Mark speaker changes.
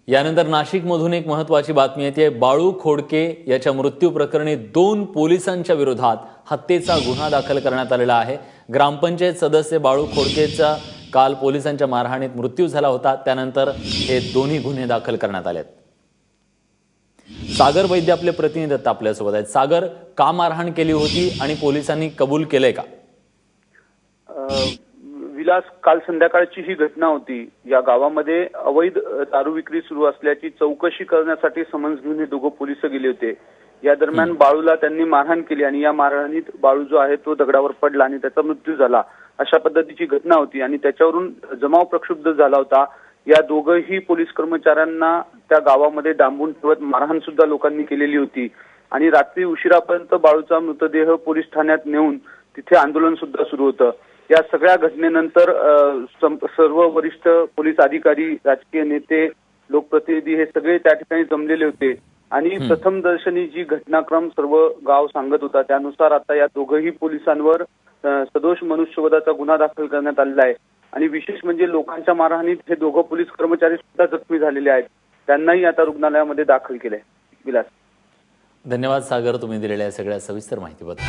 Speaker 1: यानंतर नाशिकमधून एक महत्त्वाची बातमी येते। बाळू खोडके याच्या मृत्यू प्रकरणी 2 पोलिसांच्या विरोधात हत्येचा गुन्हा दाखल करण्यात आलेला आहे। ग्रामपंचायत सदस्य बाळू खोडकेचा काल पोलिसांच्या मारहाणीत मृत्यू झाला होता। त्यानंतर हे दोन्ही गुन्हे दाखल करण्यात आलेत। सागर वैद्य आपले प्रतिनिधी आपल्यासोबत आहेत। सागर, का मारहाण केली होती आणि पोलिसांनी कबूल केले का?
Speaker 2: विलास, काल संध्याकाळची ही घटना होती। या गावामध्ये अवैध दारू विक्री सुरू असल्याची चौकशी करण्यासाठी समन्स घेऊन हे दोघं पोलिस गेले होते। या दरम्यान बाळूला त्यांनी मारहाण केली आणि या मारहाणीत बाळू जो आहे तो दगडावर पडला आणि त्याचा मृत्यू झाला। अशा पद्धतीची घटना होती आणि त्याच्यावरून जमाव प्रक्षुब्ध झाला होता। या दोघंही पोलीस कर्मचाऱ्यांना त्या गावामध्ये डांबून ठेवत मारहाण सुद्धा लोकांनी केलेली होती आणि रात्री उशिरापर्यंत बाळूचा मृतदेह पोलीस ठाण्यात नेऊन तिथे आंदोलन सुद्धा सुरू होतं। या सगळ्या घटनेनंतर सर्व वरिष्ठ पोलीस अधिकारी, राजकीय नेते, लोकप्रतिनिधी हे सगळे त्या ठिकाणी जमलेले होते आणि प्रथमदर्शनी जी घटनाक्रम सर्व गाव सांगत होता त्यानुसार आता या दोघंही पोलिसांवर सदोष मनुष्यवधाचा गुन्हा दाखल करण्यात आलेला आहे आणि विशेष म्हणजे लोकांच्या मारहाणीत हे दोघं पोलीस कर्मचारी सुद्धा जखमी झालेले आहेत। त्यांनाही आता रुग्णालयामध्ये दाखल केलंय। विलास,
Speaker 1: धन्यवाद सागर, तुम्ही दिलेल्या सगळ्या सविस्तर माहितीबद्दल।